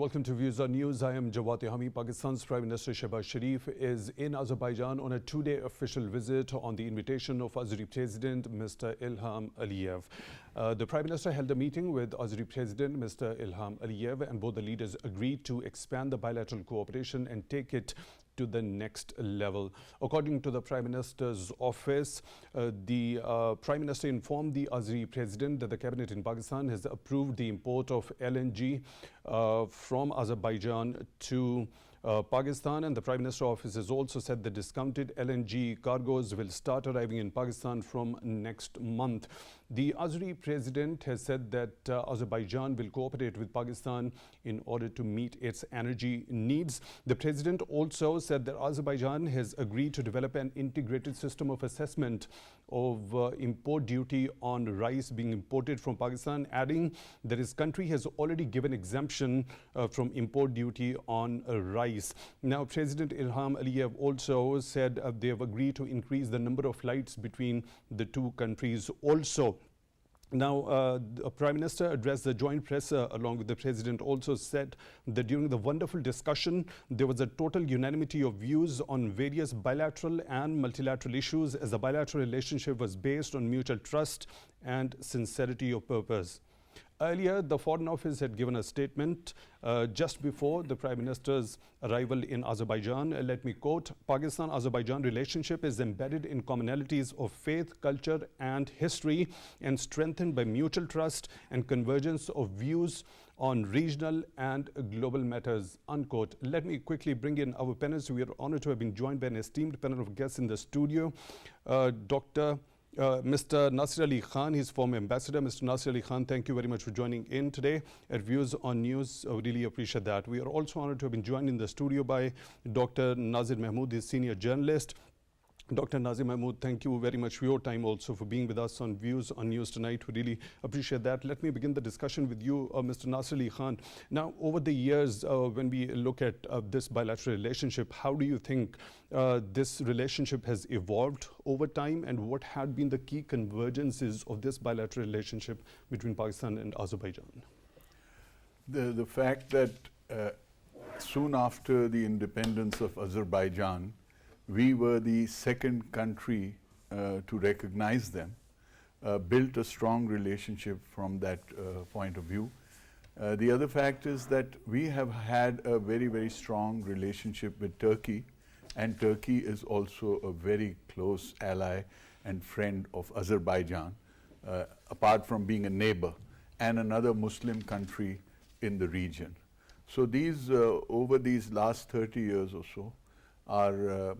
welcome to Views on News. I am Jawad. Tehami. Pakistan's Prime Minister Shehbaz Sharif is in Azerbaijan on a two-day official visit on the invitation of Azeri President Mr. Ilham Aliyev. The Prime Minister held a meeting with Azeri President Mr. Ilham Aliyev, and both the leaders agreed to expand the bilateral cooperation and take it to the next level. According to the Prime Minister's office, the Prime Minister informed the Azeri President that the cabinet in Pakistan has approved the import of LNG from Azerbaijan to Pakistan, and the Prime Minister's office has also said the discounted LNG cargoes will start arriving in Pakistan from next month. The Azeri President has said that Azerbaijan will cooperate with Pakistan in order to meet its energy needs. The President also said that Azerbaijan has agreed to develop an integrated system of assessment of import duty on rice being imported from Pakistan, adding that his country has already given exemption from import duty on rice. Now, President Ilham Aliyev also said they have agreed to increase the number of flights between the two countries also. Now, the Prime Minister addressed the joint press along with the President, also said that during the wonderful discussion, there was a total unanimity of views on various bilateral and multilateral issues, as the bilateral relationship was based on mutual trust and sincerity of purpose. Earlier, the Foreign Office had given a statement just before the Prime Minister's arrival in Azerbaijan. Let me quote, "Pakistan-Azerbaijan relationship is embedded in commonalities of faith, culture and history, and strengthened by mutual trust and convergence of views on regional and global matters," unquote. Let me quickly bring in our panelists. We are honored to have been joined by an esteemed panel of guests in the studio. Mr. Nasir Ali Khan, his former ambassador. Mr. Nasir Ali Khan, thank you very much for joining in today at Views on News. I really appreciate that. We are also honored to have been joined in the studio by Dr. Naazir Mahmood, his senior journalist. Dr. Naazir Mahmood, thank you very much for your time, also for being with us on Views on News tonight. We really appreciate that. Let me begin the discussion with you, Mr. Nasir Ali Khan. Now, over the years, when we look at this bilateral relationship, how do you think this relationship has evolved over time, and what had been the key convergences of this bilateral relationship between Pakistan and Azerbaijan? The fact that soon after the independence of Azerbaijan, we were the second country to recognize them, built a strong relationship from that point of view. The other fact is that we have had a very, very strong relationship with Turkey, and Turkey is also a very close ally and friend of Azerbaijan, apart from being a neighbor and another Muslim country in the region. So these, over these last 30 years or so, our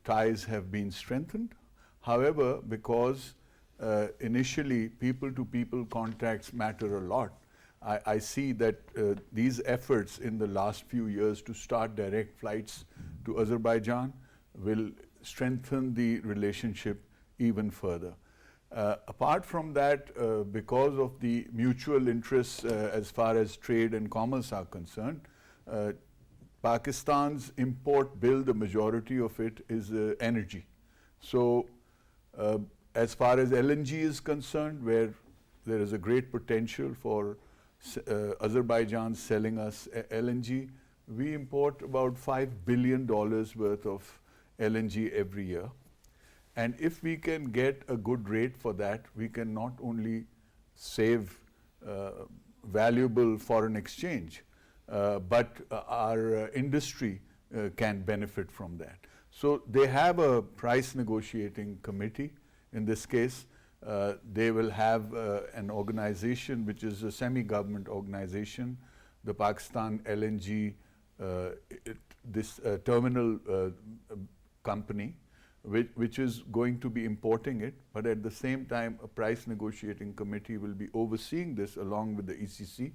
ties have been strengthened. However, because initially people-to-people contacts matter a lot, I see that these efforts in the last few years to start direct flights to Azerbaijan will strengthen the relationship even further. Apart from that, because of the mutual interests as far as trade and commerce are concerned, Pakistan's import bill, the majority of it is energy. So as far as LNG is concerned, where there is a great potential for Azerbaijan selling us LNG, we import about $5 billion worth of LNG every year. And if we can get a good rate for that, we can not only save valuable foreign exchange, but our industry can benefit from that. So they have a price negotiating committee. In this case, they will have an organization which is a semi-government organization, the Pakistan LNG terminal company, which is going to be importing it, but at the same time a price negotiating committee will be overseeing this along with the ECC.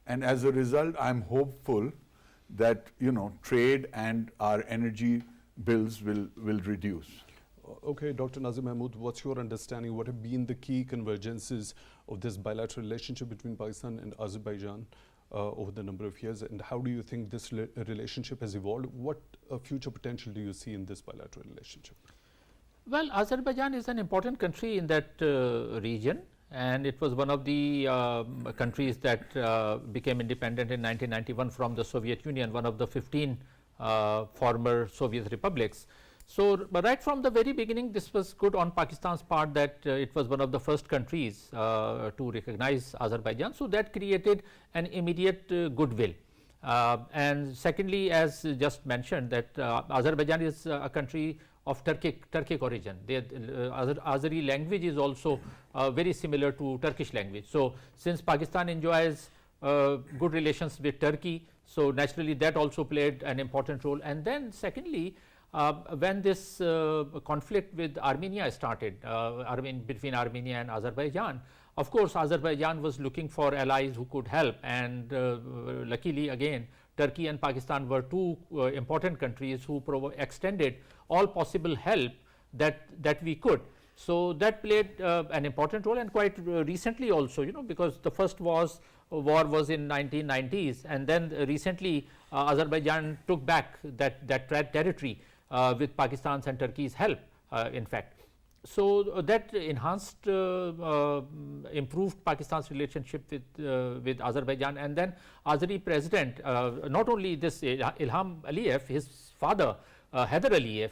And as a result, I'm hopeful that, you know, trade and our energy bills will reduce. Okay, Dr. Naazir Mahmood, what's your understanding? What have been the key convergences of this bilateral relationship between Pakistan and Azerbaijan over the number of years, and how do you think this relationship has evolved? What future potential do you see in this bilateral relationship? Well, Azerbaijan is an important country in that region, and it was one of the countries that became independent in 1991 from the Soviet Union, one of the 15 former Soviet republics. So, but right from the very beginning, this was good on Pakistan's part that it was one of the first countries to recognize Azerbaijan. So, that created an immediate goodwill. And secondly, as just mentioned, that Azerbaijan is a country of Turkic origin. Azeri language is also very similar to Turkish language. So, since Pakistan enjoys good relations with Turkey, so naturally that also played an important role. And then secondly, when this conflict with Armenia started, between Armenia and Azerbaijan, of course, Azerbaijan was looking for allies who could help, and luckily again Turkey and Pakistan were two important countries who extended all possible help that we could. So, that played an important role, and quite recently also, because the first war was in 1990s, and then recently Azerbaijan took back that territory with Pakistan's and Turkey's help, in fact. So, that enhanced, improved Pakistan's relationship with Azerbaijan. And then Azeri president, not only this Ilham Aliyev, his father Heydar Aliyev,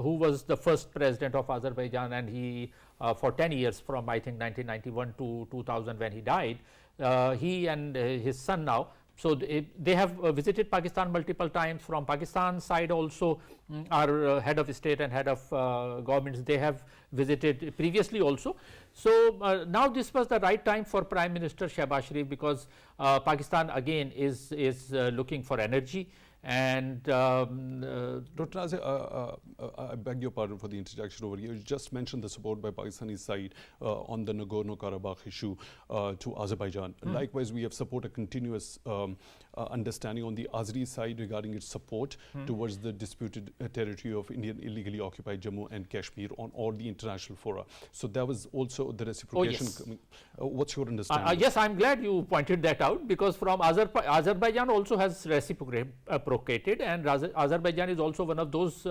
who was the first president of Azerbaijan, and he for 10 years from I think 1991 to 2000 when he died, he and his son now. So, they have visited Pakistan multiple times. From Pakistan side also, our head of state and head of governments, they have visited previously also. So, now this was the right time for Prime Minister Shehbaz Sharif, because Pakistan again is looking for energy. And Dr. Nasir, I beg your pardon for the interjection over here. You just mentioned the support by Pakistani side on the Nagorno-Karabakh issue to Azerbaijan. Likewise, we have support a continuous understanding on the Azeri side regarding its support towards the disputed territory of Indian illegally occupied Jammu and Kashmir on all the international fora. So that was also the reciprocation coming. What's your understanding? Yes, I'm glad you pointed that out, because from Azerbaijan also has reciprocated, and Azerbaijan is also one of those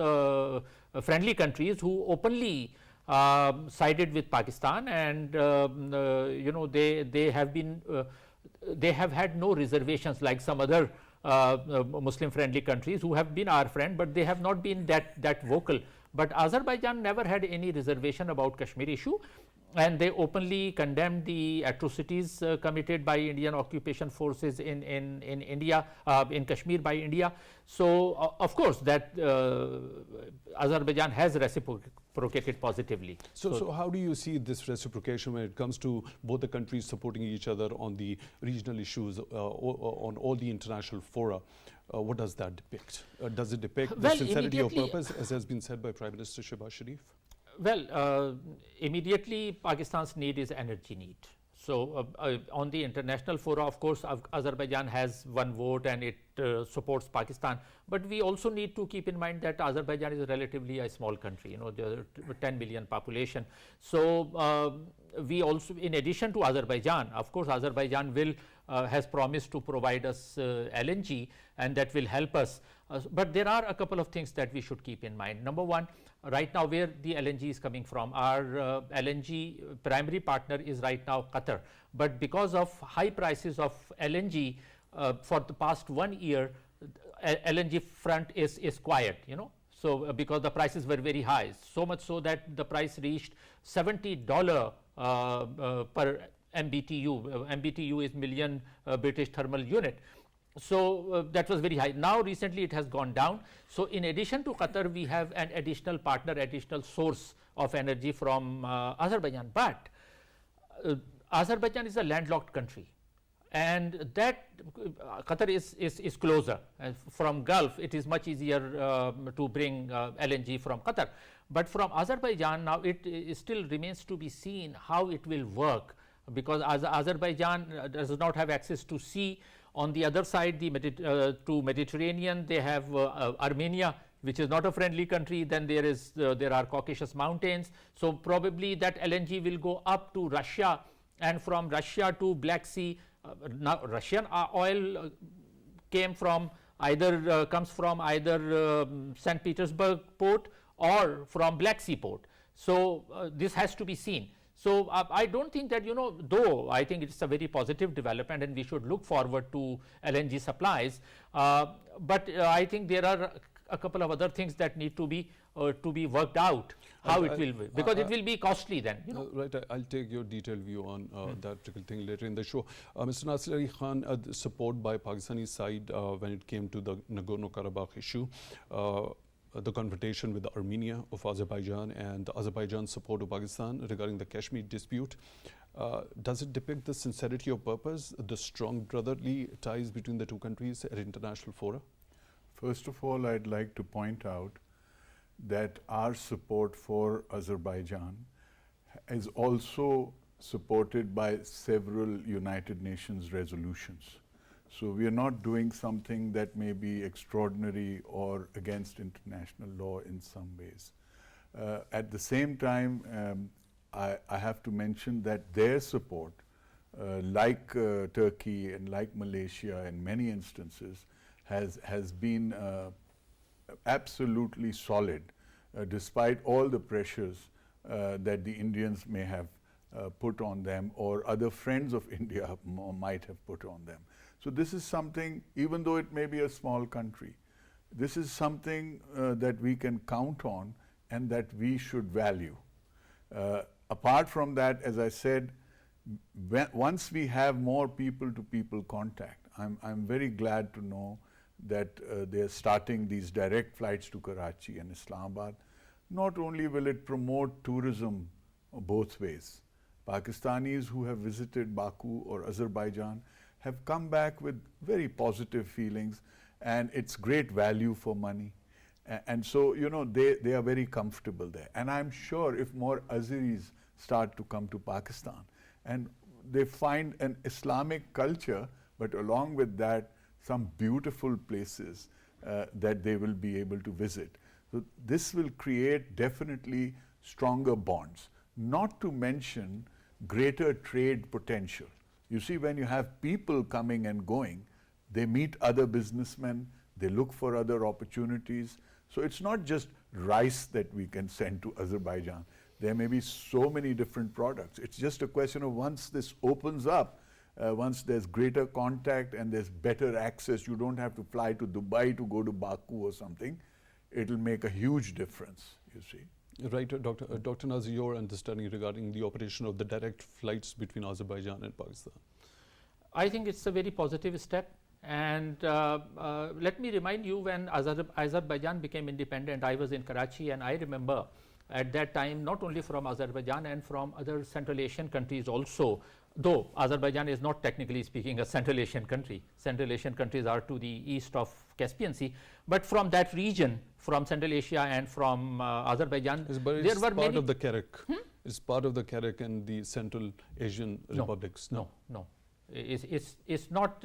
friendly countries who openly sided with Pakistan, and they have had no reservations like some other Muslim friendly countries who have been our friend, but they have not been that vocal. But Azerbaijan never had any reservation about Kashmir issue, and they openly condemned the atrocities committed by Indian occupation forces in India, in Kashmir by India. So, of course, that Azerbaijan has reciprocated positively. So how do you see this reciprocation when it comes to both the countries supporting each other on the regional issues, on all the international fora? What does that depict? Does it depict the sincerity of purpose, as has been said by Prime Minister Shehbaz Sharif? Well, immediately Pakistan's need is energy need. So, on the international fora, of course, Azerbaijan has one vote and it supports Pakistan. But we also need to keep in mind that Azerbaijan is relatively a small country, there are 10 million population. So, we also, in addition to Azerbaijan, of course, Azerbaijan will has promised to provide us LNG, and that will help us. But there are a couple of things that we should keep in mind. Number one, right now where the LNG is coming from, our LNG primary partner is right now Qatar. But because of high prices of LNG for the past 1 year, LNG front is quiet, So, because the prices were very high, so much so that the price reached $70 per MBTU. MBTU is million British thermal unit. So, that was very high. Now recently it has gone down. So, in addition to Qatar, we have an additional partner, additional source of energy from Azerbaijan. But Azerbaijan is a landlocked country, and that Qatar is closer. From Gulf, it is much easier to bring LNG from Qatar. But from Azerbaijan, now it still remains to be seen how it will work, because Azerbaijan does not have access to sea. On the other side, to Mediterranean, they have Armenia, which is not a friendly country. Then there are Caucasus mountains. So, probably that LNG will go up to Russia, and from Russia to Black Sea. Now, Russian oil comes from either St. Petersburg port or from Black Sea port. So, this has to be seen. So I don't think that, though I think it's a very positive development and we should look forward to LNG supplies, but I think there are a couple of other things that need to be worked out, how it will be, because it will be costly then. Right, I'll take your detailed view on that particular thing later in the show. Mr. Nasir Khan, the support by Pakistani side when it came to the Nagorno-Karabakh issue, the confrontation with Armenia of Azerbaijan and Azerbaijan's support of Pakistan regarding the Kashmir dispute. Does it depict the sincerity of purpose, the strong brotherly ties between the two countries at international fora? First of all, I'd like to point out that our support for Azerbaijan is also supported by several United Nations resolutions. So we are not doing something that may be extraordinary or against international law in some ways. At the same time, I have to mention that their support, like Turkey and like Malaysia in many instances, has been absolutely solid, despite all the pressures that the Indians may have put on them or other friends of India might have put on them. So this is something, even though it may be a small country, this is something that we can count on and that we should value. Apart from that, as I said, once we have more people-to-people contact, I'm very glad to know that they're starting these direct flights to Karachi and Islamabad. Not only will it promote tourism both ways, Pakistanis who have visited Baku or Azerbaijan have come back with very positive feelings, and it's great value for money. And so, they are very comfortable there. And I'm sure if more Azeris start to come to Pakistan and they find an Islamic culture, but along with that, some beautiful places that they will be able to visit. So this will create definitely stronger bonds, not to mention greater trade potential. You see, when you have people coming and going, they meet other businessmen, they look for other opportunities. So it's not just rice that we can send to Azerbaijan. There may be so many different products. It's just a question of once this opens up, once there's greater contact and there's better access, you don't have to fly to Dubai to go to Baku or something, it'll make a huge difference, you see. Right, Dr. Nazir, your understanding regarding the operation of the direct flights between Azerbaijan and Pakistan? I think it's a very positive step. And let me remind you, when Azerbaijan became independent, I was in Karachi, and I remember at that time, not only from Azerbaijan and from other Central Asian countries also, though Azerbaijan is not technically speaking a Central Asian country. Central Asian countries are to the east of Caspian Sea, but from that region, from Central Asia and from Azerbaijan, there were part of the Karek. It's part of the Karek and the Central Asian republics. No. It's not,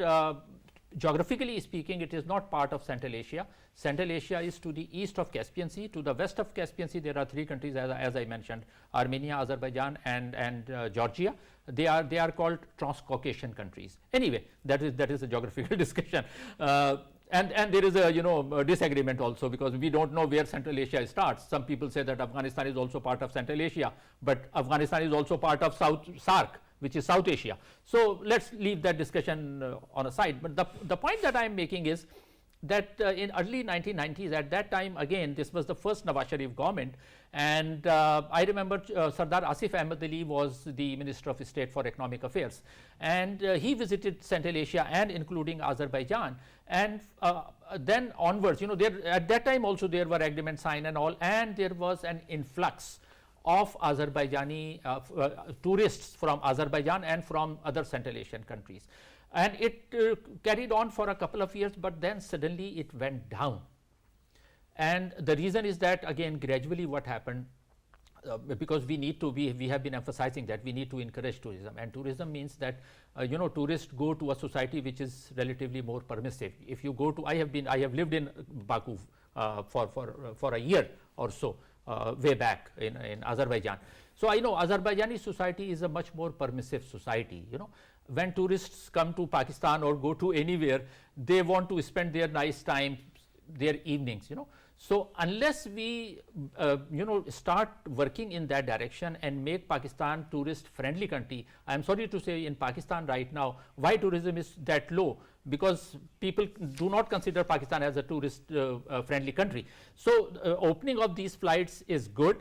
geographically speaking, it is not part of Central Asia. Central Asia is to the east of Caspian Sea. To the west of Caspian Sea, there are three countries, as I mentioned: Armenia, Azerbaijan, and Georgia. They are called Transcaucasian countries. Anyway, that is a geographical discussion. And there is a disagreement also, because we don't know where Central Asia starts. Some people say that Afghanistan is also part of Central Asia, but Afghanistan is also part of SAARC, which is South Asia. So let's leave that discussion on a side. But the point that I am making is that in early 1990s, at that time, again, this was the first Nawaz Sharif government, and I remember Sardar Asif Ahmed Ali was the Minister of State for Economic Affairs, and he visited Central Asia and including Azerbaijan, and then onwards, at that time also there were agreements signed and all, and there was an influx of Azerbaijani tourists from Azerbaijan and from other Central Asian countries. And it carried on for a couple of years, but then suddenly it went down. And the reason is that, again, gradually what happened, because we have been emphasizing that we need to encourage tourism, and tourism means that tourists go to a society which is relatively more permissive. If you go to, I have lived in Baku for a year or so, way back in Azerbaijan. So I know Azerbaijani society is a much more permissive society. When tourists come to Pakistan or go to anywhere, they want to spend their nice time, their evenings. So unless we start working in that direction and make Pakistan tourist friendly country, I am sorry to say in Pakistan right now, why tourism is that low? Because people do not consider Pakistan as a tourist friendly country. So opening of these flights is good.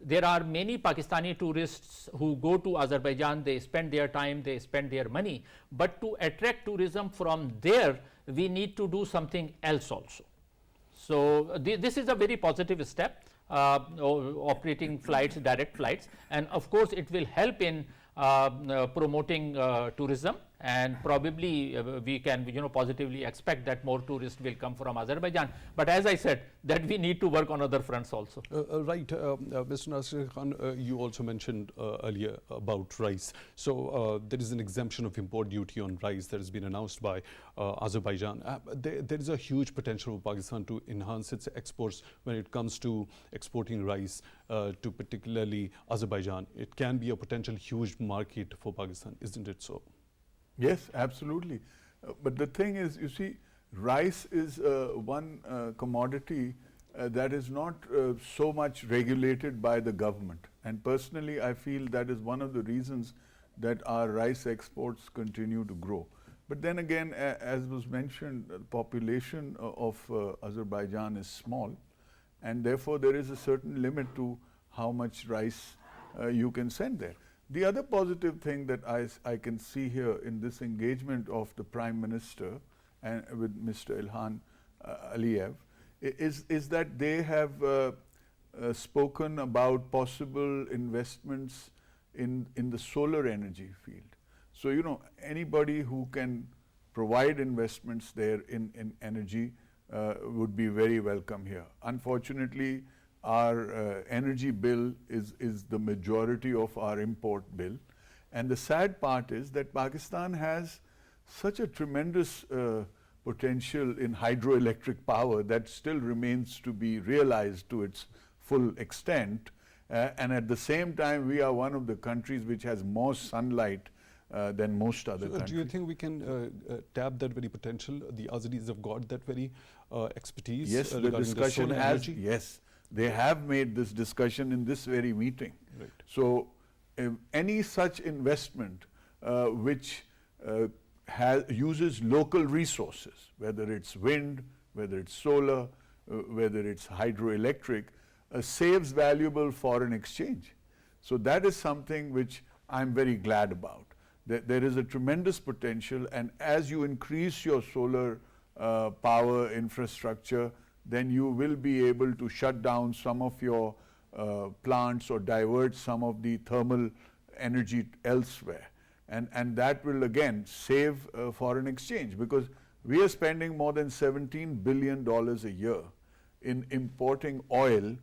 There are many Pakistani tourists who go to Azerbaijan, they spend their time, they spend their money, but to attract tourism from there, we need to do something else also. So this is a very positive step, operating flights, direct flights, and of course it will help in promoting tourism, and probably we can positively expect that more tourists will come from Azerbaijan. But as I said, that we need to work on other fronts also. Right, Mr. Nasir Khan, you also mentioned earlier about rice. So there is an exemption of import duty on rice that has been announced by Azerbaijan. There is a huge potential for Pakistan to enhance its exports when it comes to exporting rice to particularly Azerbaijan. It can be a potential huge market for Pakistan, isn't it so? Yes, absolutely. But the thing is, you see, rice is one commodity that is not so much regulated by the government. And personally, I feel that is one of the reasons that our rice exports continue to grow. But then again, as was mentioned, the population of Azerbaijan is small, and therefore there is a certain limit to how much rice you can send there. The other positive thing that I can see here in this engagement of the Prime Minister and with Mr. Ilham Aliyev is that they have spoken about possible investments in the solar energy field. So, anybody who can provide investments there in energy would be very welcome here. Unfortunately, our energy bill is the majority of our import bill. And the sad part is that Pakistan has such a tremendous potential in hydroelectric power that still remains to be realized to its full extent. And at the same time, we are one of the countries which has more sunlight than most other countries. Do you think we can tap that very potential? The Azeris have got that very expertise? Yes, the discussion has, yes. They have made this discussion in this very meeting. Right. So, any such investment which uses local resources, whether it's wind, whether it's solar, whether it's hydroelectric, saves valuable foreign exchange. So that is something which I'm very glad about. There is a tremendous potential, and as you increase your solar power infrastructure, then you will be able to shut down some of your plants or divert some of the thermal energy elsewhere. And that will again save foreign exchange, because we are spending more than $17 billion a year in importing oil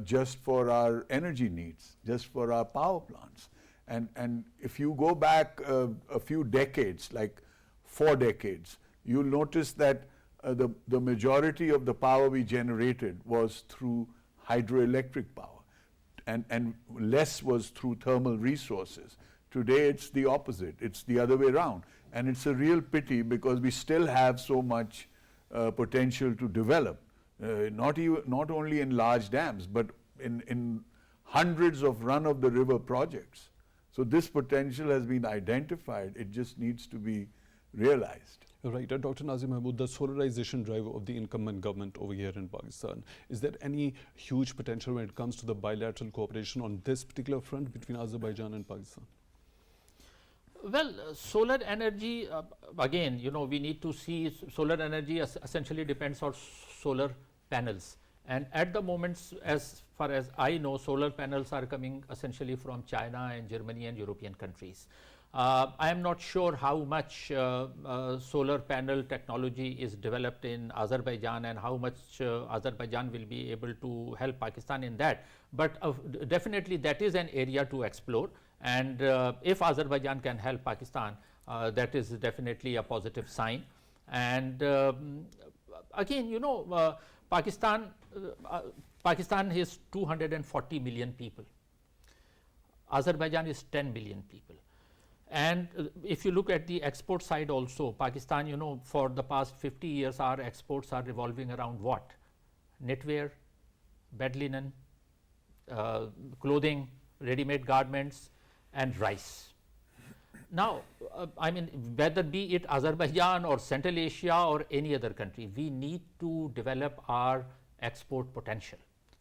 just for our energy needs, just for our power plants. And if you go back a few decades, like 4 decades, you'll notice that the majority of the power we generated was through hydroelectric power, and less was through thermal resources. Today it's the opposite, it's the other way around, and it's a real pity because we still have so much potential to develop, not only in large dams, but in hundreds of run-of-the-river projects. So this potential has been identified, it just needs to be realized. Right, Dr. Nazir Mahmood, the solarization drive of the incumbent government over here in Pakistan, is there any huge potential when it comes to the bilateral cooperation on this particular front between Azerbaijan and Pakistan? Well, solar energy, again, we need to see solar energy essentially depends on solar panels. And at the moment, as far as I know, solar panels are coming essentially from China and Germany and European countries. I am not sure how much solar panel technology is developed in Azerbaijan and how much Azerbaijan will be able to help Pakistan in that. But definitely that is an area to explore, and if Azerbaijan can help Pakistan, that is definitely a positive sign. And again, Pakistan is 240 million people. Azerbaijan is 10 million people. And if you look at the export side also, Pakistan, for the past 50 years, our exports are revolving around what? knitwear, bed linen, clothing, ready-made garments, and rice. Now, I mean, whether be it Azerbaijan or Central Asia or any other country, we need to develop our export potential.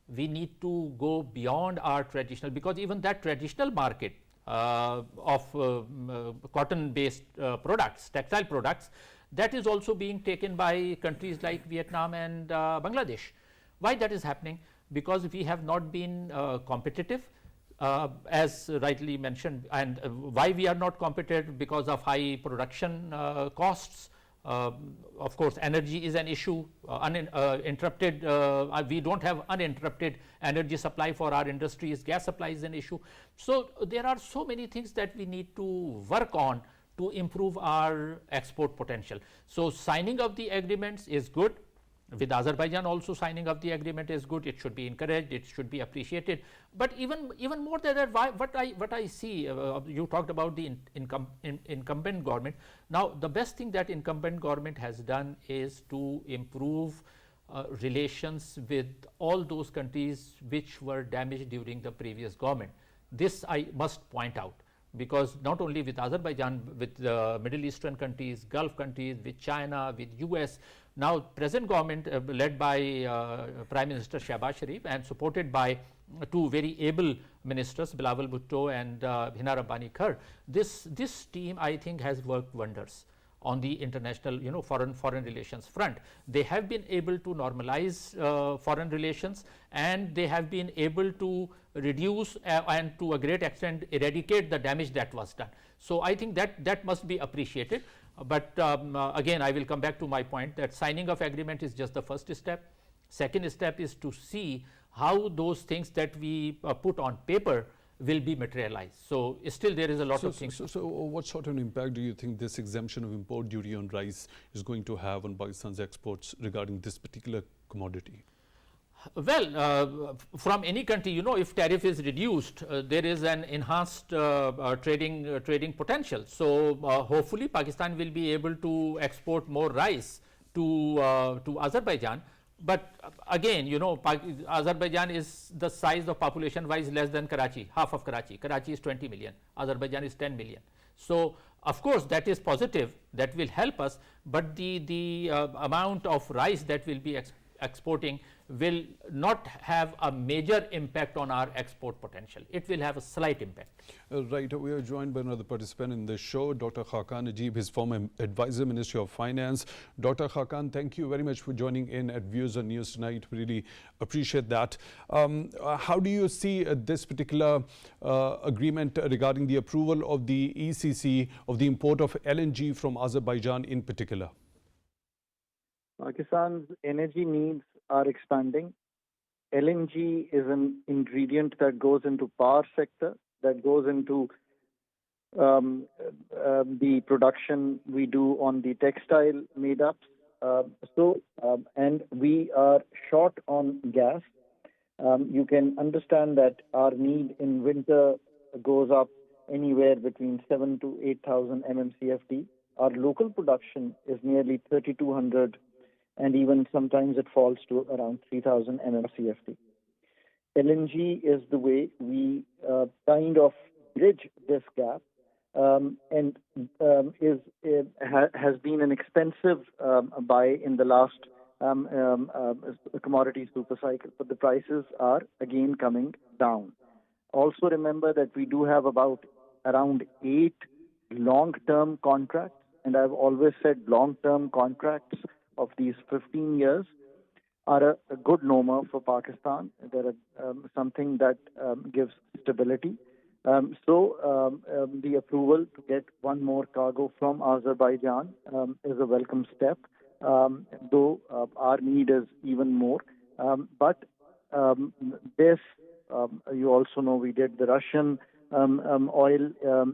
We need to go beyond our traditional, because even that traditional market of cotton-based products, textile products, that is also being taken by countries like Vietnam and Bangladesh. Why that is happening? Because we have not been competitive. As rightly mentioned, and why we are not competitive? Because of high production costs. Of course, energy is an issue. Uninterrupted, we don't have uninterrupted energy supply for our industries. Gas supply is an issue. So there are so many things that we need to work on to improve our export potential. So signing of the agreements is good. With Azerbaijan also, signing of the agreement is good. It should be encouraged. It should be appreciated. But even more than that, what I see, you talked about the incumbent government. Now, the best thing that incumbent government has done is to improve relations with all those countries which were damaged during the previous government. This I must point out, because not only with Azerbaijan, with the Middle Eastern countries, Gulf countries, with China, with US. Now, present government led by Prime Minister Shehbaz Sharif and supported by two very able ministers, Bilawal Bhutto and Hina Rabbani Khar. This team, I think, has worked wonders on the international, foreign relations front. They have been able to normalize foreign relations, and they have been able to reduce and to a great extent eradicate the damage that was done. So I think that must be appreciated. But again, I will come back to my point that signing of agreement is just the first step. Second step is to see how those things that we put on paper will be materialized. So still there is a lot of things. So what sort of impact do you think this exemption of import duty on rice is going to have on Pakistan's exports regarding this particular commodity? Well, from any country, if tariff is reduced, there is an enhanced trading potential. So hopefully Pakistan will be able to export more rice to Azerbaijan. But again, Azerbaijan is the size of population wise less than Karachi, half of Karachi. Karachi is 20 million, Azerbaijan is 10 million. So of course that is positive, that will help us, but the amount of rice that will be exporting will not have a major impact on our export potential. It will have a slight impact. Right. We are joined by another participant in this show, Dr. Khaqan Najib, his former advisor, Ministry of Finance. Dr. Khaqan, thank you very much for joining in at Views on News tonight. We really appreciate that. How do you see this particular agreement regarding the approval of the ECC of the import of LNG from Azerbaijan in particular? Pakistan's energy needs are expanding. LNG is an ingredient that goes into power sector, that goes into the production we do on the textile made-ups. And we are short on gas. You can understand that our need in winter goes up anywhere between 7 to 8,000 mmCFD. Our local production is nearly 3,200, and even sometimes it falls to around 3,000 mmCFD. LNG is the way we kind of bridge this gap, and has been an expensive buy in the last commodity super cycle, but the prices are again coming down. Also remember that we do have around 8 long-term contracts, and I've always said long-term contracts of these 15 years are a good norm for Pakistan. They're something that gives stability. So the approval to get one more cargo from Azerbaijan is a welcome step, though our need is even more. But this, you also know, we did the Russian oil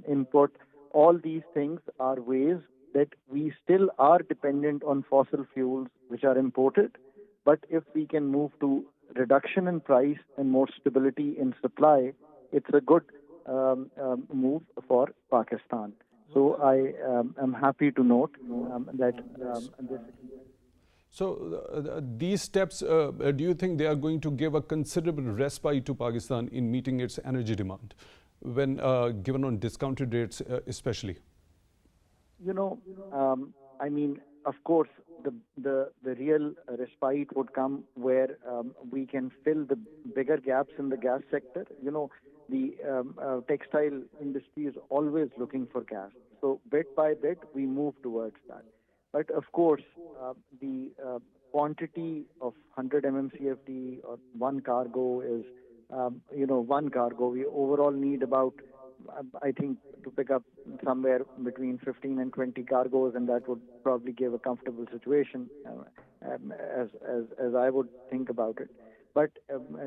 import. All these things are ways that we still are dependent on fossil fuels which are imported. But if we can move to reduction in price and more stability in supply, it's a good move for Pakistan. So I am happy to note that this. So these steps, do you think they are going to give a considerable respite to Pakistan in meeting its energy demand, when given on discounted rates especially? I mean, of course, the real respite would come where we can fill the bigger gaps in the gas sector. The textile industry is always looking for gas. So bit by bit, we move towards that. But of course, the quantity of 100 mmcfd or one cargo is, one cargo. We overall need about, I think, to pick up somewhere between 15 and 20 cargoes, and that would probably give a comfortable situation, as I would think about it. But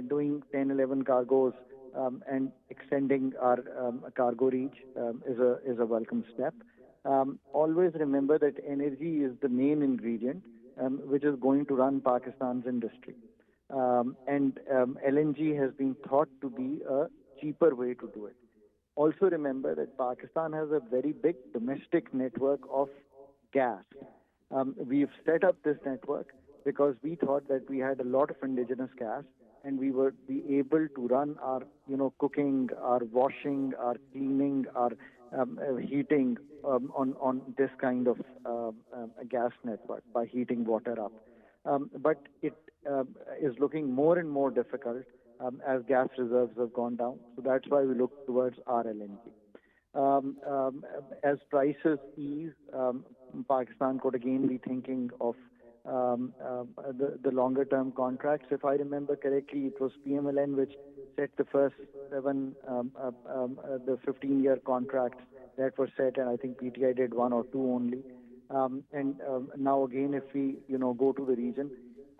doing 10, 11 cargoes and extending our cargo reach is a welcome step. Always remember that energy is the main ingredient which is going to run Pakistan's industry. And LNG has been thought to be a cheaper way to do it. Also remember that Pakistan has a very big domestic network of gas. We've set up this network because we thought that we had a lot of indigenous gas, and we would be able to run our, cooking, our washing, our cleaning, our heating on this kind of gas network by heating water up. But it is looking more and more difficult as gas reserves have gone down. So that's why we look towards our LNG. As prices ease, Pakistan could again be thinking of the longer term contracts. If I remember correctly, it was PMLN which set the first the 15-year contracts that were set, and I think PTI did one or two only. And now again, if we go to the region,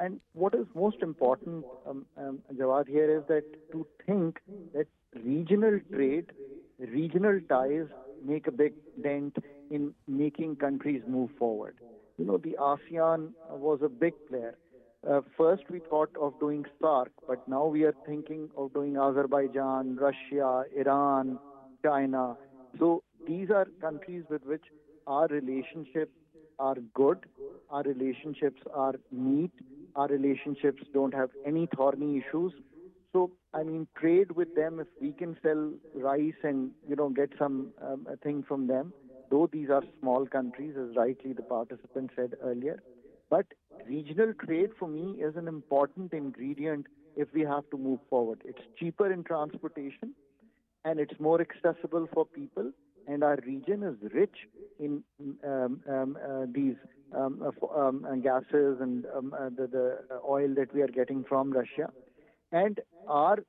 and what is most important, Jawad, here is that to think that regional trade, regional ties make a big dent in making countries move forward. The ASEAN was a big player. First, we thought of doing SAARC, but now we are thinking of doing Azerbaijan, Russia, Iran, China. So these are countries with which our relationships are good, our relationships are neat, our relationships don't have any thorny issues. So, I mean, trade with them, if we can sell rice and, get some thing from them, though these are small countries, as rightly the participant said earlier. But regional trade for me is an important ingredient if we have to move forward. It's cheaper in transportation and it's more accessible for people. And our region is rich in these gases and the oil that we are getting from Russia. And our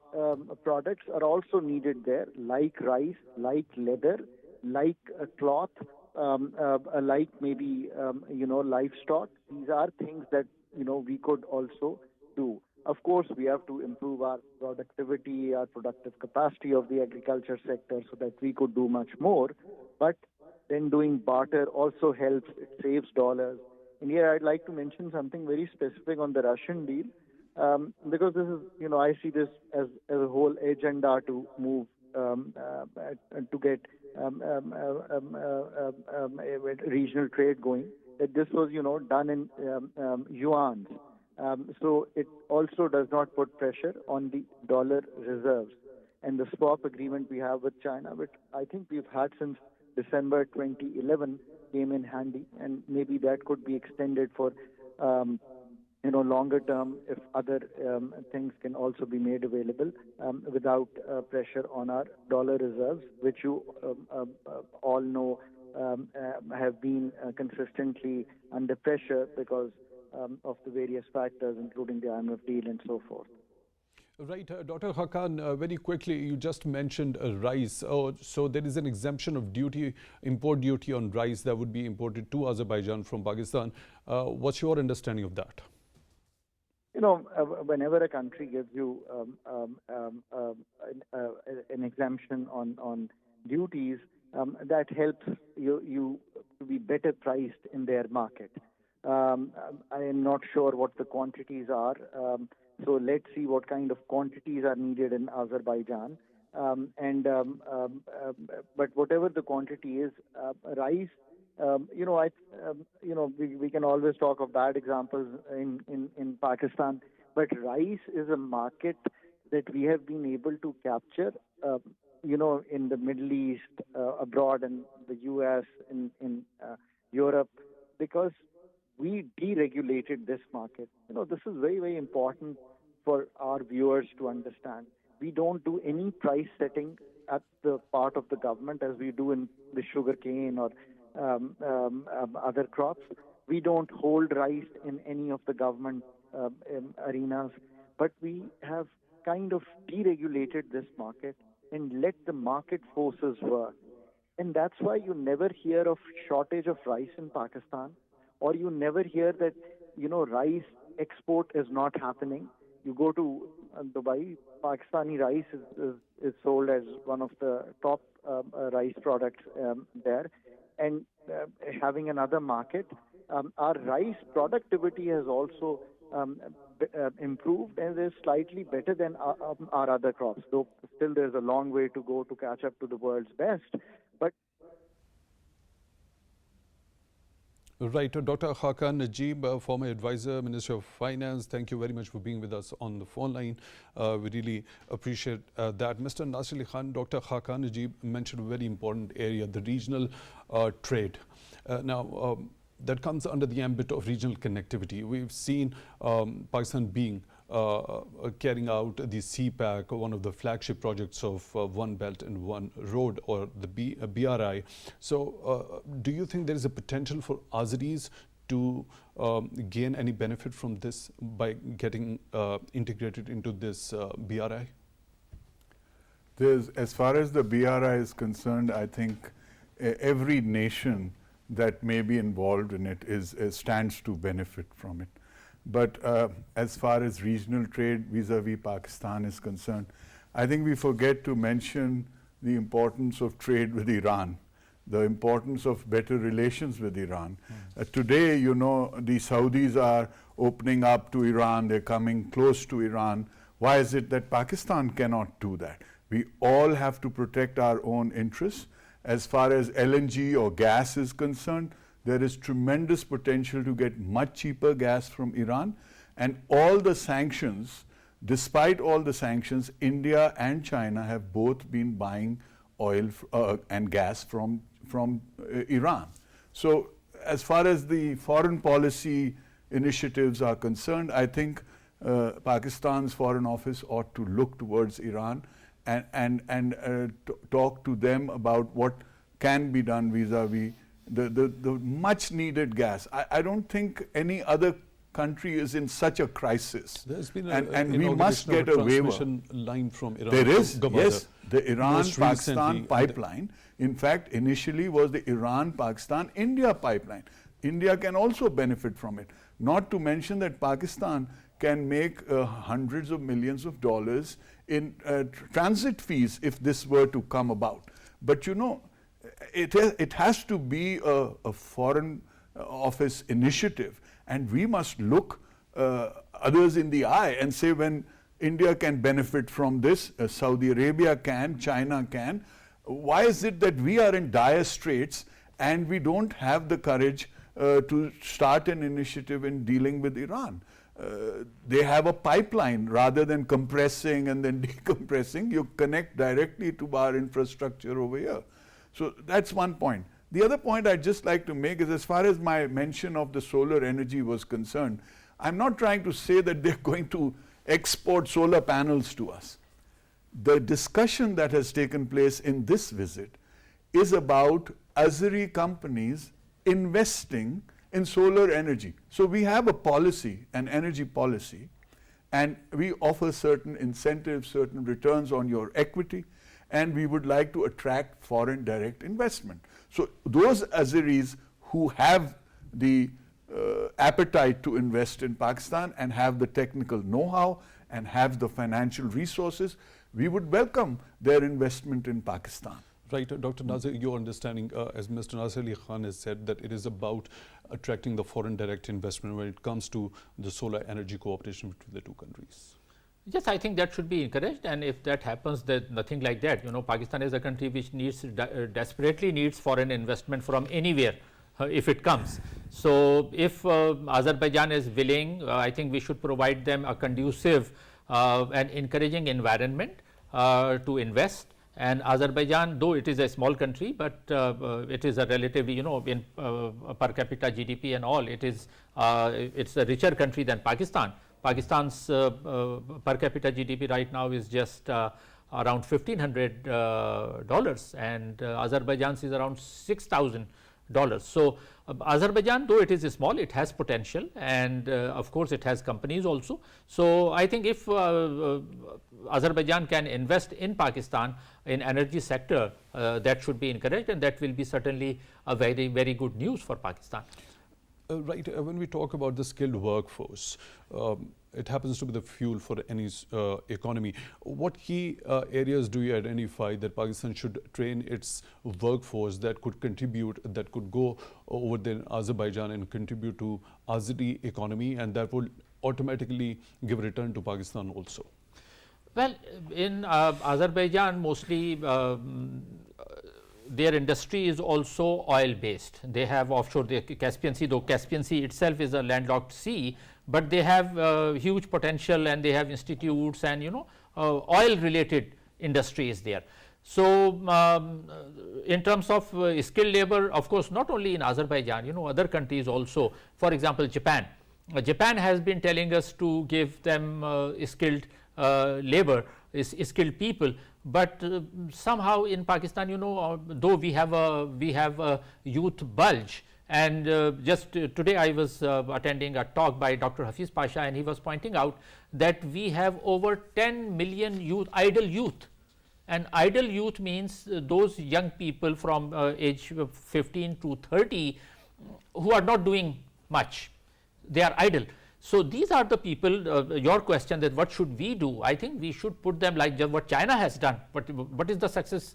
products are also needed there, like rice, like leather, like cloth, like maybe, livestock. These are things that, we could also do. Of course, we have to improve our productivity, our productive capacity of the agriculture sector so that we could do much more. But then doing barter also helps. It saves dollars. And here I'd like to mention something very specific on the Russian deal, because this is, I see this as a whole agenda to move to get regional trade going. That this was, done in yuan. So it also does not put pressure on the dollar reserves. And the swap agreement we have with China, which I think we've had since December 2011, came in handy, and maybe that could be extended for longer term if other things can also be made available without pressure on our dollar reserves, which you all know have been consistently under pressure because of the various factors, including the IMF deal and so forth. Right. Dr. Hakan, very quickly, you just mentioned rice. So there is an exemption of import duty on rice that would be imported to Azerbaijan from Pakistan. What's your understanding of that? Whenever a country gives you an exemption on duties, that helps you to be better priced in their market. I am not sure what the quantities are. So let's see what kind of quantities are needed in Azerbaijan. But whatever the quantity is, rice we can always talk of bad examples in Pakistan, but rice is a market that we have been able to capture, in the Middle East, abroad, in the US, in Europe, because we deregulated this market. This is very, very important for our viewers to understand. We don't do any price setting at the part of the government as we do in the sugarcane or other crops. We don't hold rice in any of the government arenas, but we have kind of deregulated this market and let the market forces work. And that's why you never hear of shortage of rice in Pakistan, or you never hear that, rice export is not happening. You go to Dubai, Pakistani rice is sold as one of the top rice products there. And having another market, our rice productivity has also improved and is slightly better than our other crops, though still there's a long way to go to catch up to the world's best. But Right. Dr. Hakan Najib, former advisor, Minister of Finance, thank you very much for being with us on the phone line. We really appreciate that. Mr. Nasir Khan, Dr. Hakan Najib mentioned a very important area, the regional trade. Now, that comes under the ambit of regional connectivity. We've seen Pakistan being carrying out the CPAC, one of the flagship projects of One Belt and One Road, or the BRI. So do you think there is a potential for Azeris to gain any benefit from this by getting integrated into this BRI? As far as the BRI is concerned, I think every nation that may be involved in it stands to benefit from it. But as far as regional trade vis-a-vis Pakistan is concerned, I think we forget to mention the importance of trade with Iran, the importance of better relations with Iran. Today, the Saudis are opening up to Iran, they're coming close to Iran. Why is it that Pakistan cannot do that? We all have to protect our own interests. As far as LNG or gas is concerned, there is tremendous potential to get much cheaper gas from Iran. And all the sanctions, despite all the sanctions, India and China have both been buying oil and gas from Iran. So as far as the foreign policy initiatives are concerned, I think Pakistan's Foreign Office ought to look towards Iran and talk to them about what can be done vis-a-vis the much needed gas. I don't think any other country is in such a crisis. There's been and we must get a waiver. Line from Iran. There is, yes, the Iran-Pakistan pipeline. In fact, initially was the Iran-Pakistan-India pipeline. India can also benefit from it. Not to mention that Pakistan can make hundreds of millions of dollars in transit fees if this were to come about. But it has to be a foreign office initiative, and we must look others in the eye and say, when India can benefit from this, Saudi Arabia can, China can, why is it that we are in dire straits and we don't have the courage to start an initiative in dealing with Iran? They have a pipeline. Rather than compressing and then decompressing, you connect directly to our infrastructure over here. So that's one point. The other point I'd just like to make is, as far as my mention of the solar energy was concerned, I'm not trying to say that they're going to export solar panels to us. The discussion that has taken place in this visit is about Azeri companies investing in solar energy. So we have a policy, an energy policy, and we offer certain incentives, certain returns on your equity, and we would like to attract foreign direct investment. So those Azeris who have the appetite to invest in Pakistan and have the technical know-how and have the financial resources, we would welcome their investment in Pakistan. Right, Dr. Nazir, your understanding, as Mr. Nasir Khan has said, that it is about attracting the foreign direct investment when it comes to the solar energy cooperation between the two countries. Yes, I think that should be encouraged, and if that happens, that nothing like that. Pakistan is a country which desperately needs foreign investment from anywhere. if it comes. So, if Azerbaijan is willing, I think we should provide them a conducive and encouraging environment to invest. And Azerbaijan, though it is a small country, but it is a relatively, in per capita GDP and all, it's a richer country than Pakistan. Pakistan's per capita GDP right now is just around $1,500, and Azerbaijan's is around $6,000. So, Azerbaijan, though it is small, it has potential, and of course, it has companies also. So, I think if Azerbaijan can invest in Pakistan in energy sector, that should be encouraged, and that will be certainly a very, very good news for Pakistan. Right. When we talk about the skilled workforce, it happens to be the fuel for any economy. What key areas do you identify that Pakistan should train its workforce that could contribute, that could go over there in Azerbaijan and contribute to Azeri economy, and that would automatically give a return to Pakistan also? Well, in Azerbaijan, mostly their industry is also oil based. They have offshore the Caspian Sea, though Caspian Sea itself is a landlocked sea, but they have huge potential, and they have institutes and oil related industry is there. So, in terms of skilled labor, of course, not only in Azerbaijan, other countries also, for example, Japan. Japan has been telling us to give them skilled labor, skilled people, but somehow in Pakistan, though we have a youth bulge, and just today I was attending a talk by Dr. Hafiz Pasha, and he was pointing out that we have over 10 million idle youth, and idle youth means those young people from age 15 to 30 who are not doing much, they are idle. So, these are the people, your question that what should we do? I think we should put them like what China has done. But what is the success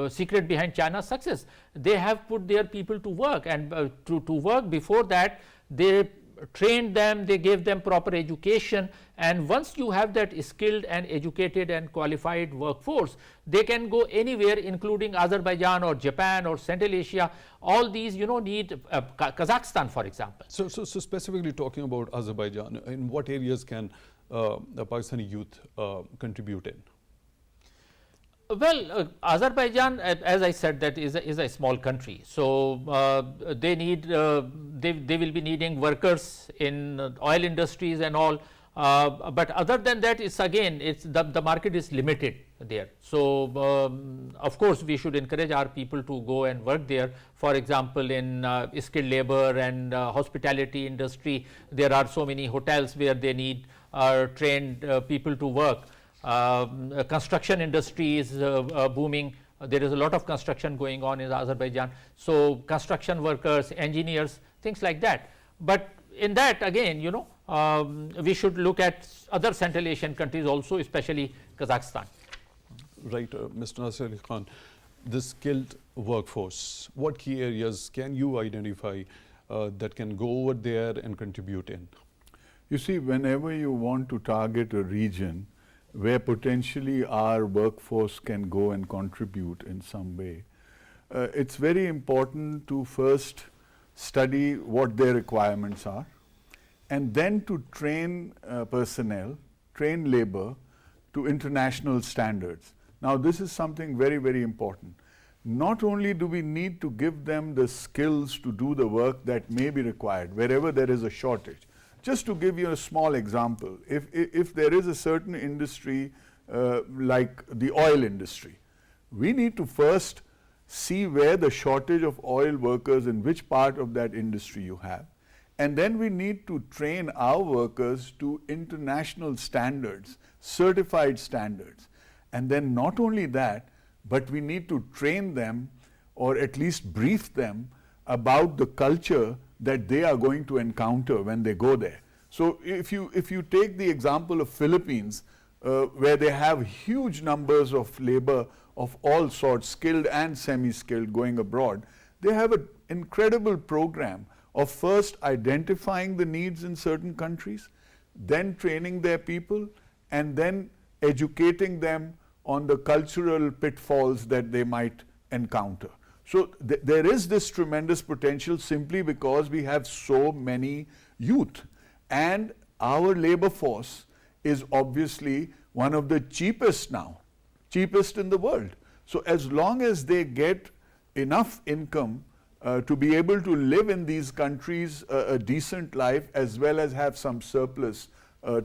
secret behind China's success? They have put their people to work, and to work before that they trained them, they gave them proper education, and once you have that skilled and educated and qualified workforce, they can go anywhere, including Azerbaijan or Japan or Central Asia. All these need Kazakhstan, for example. So specifically talking about Azerbaijan, in what areas can the Pakistani youth contribute in? Well, Azerbaijan, as I said, that is a small country. So, they need they will be needing workers in oil industries and all, but other than that, it's again the market is limited there. So, of course, we should encourage our people to go and work there. For example, in skilled labor and hospitality industry, there are so many hotels where they need trained people to work. Construction industry is booming. There is a lot of construction going on in Azerbaijan. So, construction workers, engineers, things like that. But in that again, we should look at other Central Asian countries also, especially Kazakhstan. Right, Mr. Nasir Khan, the skilled workforce, what key areas can you identify that can go over there and contribute in? You see, whenever you want to target a region where potentially our workforce can go and contribute in some way, it's very important to first study what their requirements are, and then to train personnel, train labor to international standards. Now, this is something very, very important. Not only do we need to give them the skills to do the work that may be required wherever there is a shortage. Just to give you a small example, if there is a certain industry like the oil industry, we need to first see where the shortage of oil workers in which part of that industry you have, and then we need to train our workers to international standards, certified standards. And then not only that, but we need to train them, or at least brief them about the culture that they are going to encounter when they go there. So, if you take the example of Philippines, where they have huge numbers of labor of all sorts, skilled and semi-skilled, going abroad, they have an incredible program of first identifying the needs in certain countries, then training their people, and then educating them on the cultural pitfalls that they might encounter. So there is this tremendous potential simply because we have so many youth, and our labor force is obviously one of the cheapest now, cheapest in the world. So as long as they get enough income to be able to live in these countries a decent life, as well as have some surplus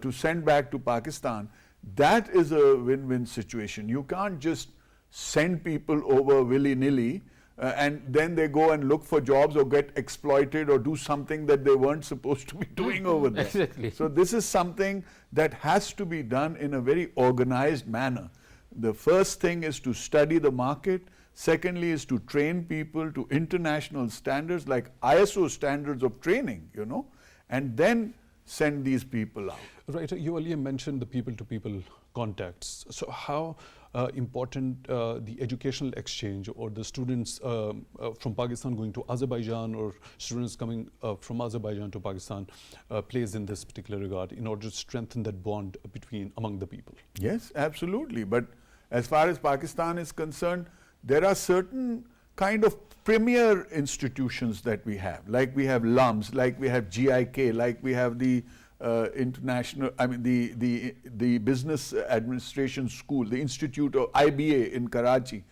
to send back to Pakistan, that is a win-win situation. You can't just send people over willy-nilly and then they go and look for jobs or get exploited or do something that they weren't supposed to be doing over there. Exactly. So this is something that has to be done in a very organized manner. The first thing is to study the market. Secondly is to train people to international standards like ISO standards of training, you know, and then send these people out. Right. You earlier mentioned the people-to-people contacts. So how important the educational exchange or the students from Pakistan going to Azerbaijan or students coming from Azerbaijan to Pakistan plays in this particular regard in order to strengthen that bond among the people? Yes, absolutely. But as far as Pakistan is concerned, there are certain kind of premier institutions that we have, like we have LUMS, like we have GIK, like we have the international, I mean the Business Administration School, the Institute of IBA in Karachi.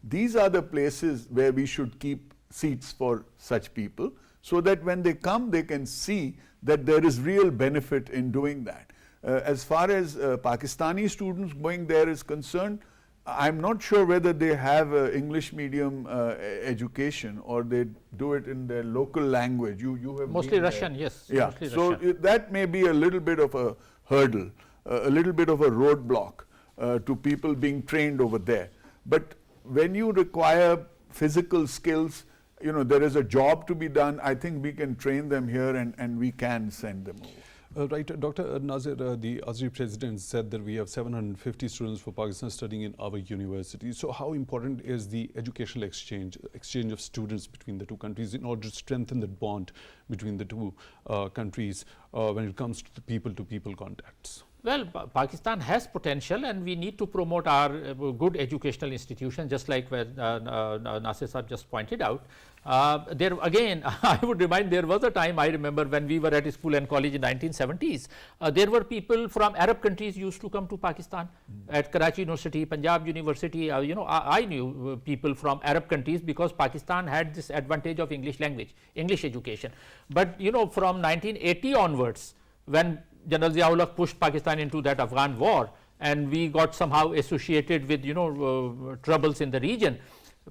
These are the places where we should keep seats for such people, so that when they come, they can see that there is real benefit in doing that. As far as Pakistani students going there is concerned, I'm not sure whether they have English medium education or they do it in their local language. You have mostly Russian, yes. Yeah, mostly so Russian. that may be a little bit of a hurdle, a little bit of a roadblock to people being trained over there. But when you require physical skills, you know, there is a job to be done. I think we can train them here and we can send them over. Right, Dr. Nasir, the Azeri president said that we have 750 students for Pakistan studying in our university. So how important is the educational exchange of students between the two countries in order to strengthen the bond between the two countries when it comes to the people-to-people contacts? Well, Pakistan has potential and we need to promote our good educational institutions, just like where Nasir Saab just pointed out. There again, I would remind, there was a time I remember when we were at school and college in 1970s, there were people from Arab countries used to come to Pakistan at Karachi University, Punjab University. You know, I knew people from Arab countries because Pakistan had this advantage of English language, English education. But you know, from 1980 onwards, when General Zia-ul-Haq pushed Pakistan into that Afghan war and we got somehow associated with, you know, troubles in the region,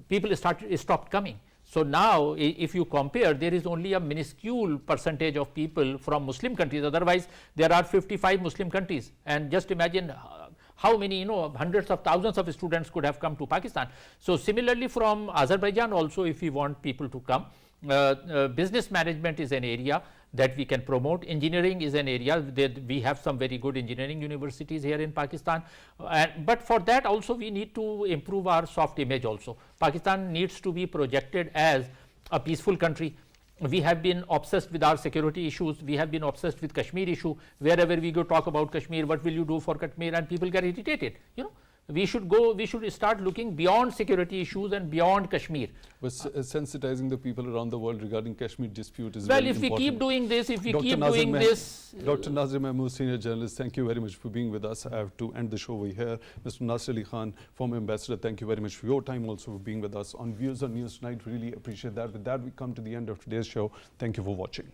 people stopped coming. So now if you compare, there is only a minuscule percentage of people from Muslim countries. Otherwise there are 55 Muslim countries, and just imagine how many, you know, hundreds of thousands of students could have come to Pakistan. So similarly from Azerbaijan also, if we want people to come, business management is an area that we can promote. Engineering is an area that we have some very good engineering universities here in Pakistan. But for that also we need to improve our soft image also. Pakistan needs to be projected as a peaceful country. We have been obsessed with our security issues. We have been obsessed with Kashmir issue. Wherever we go talk about Kashmir, what will you do for Kashmir, and people get irritated, you know. We should start looking beyond security issues and beyond Kashmir. But sensitizing the people around the world regarding Kashmir dispute is well, very important. Well, if we keep doing this, Dr. Naazir Mahmood, senior journalist, thank you very much for being with us. I have to end the show over here. Mr. Nasir Ali Khan, former ambassador, thank you very much for your time, also for being with us on Views on News Tonight. Really appreciate that. With that, we come to the end of today's show. Thank you for watching.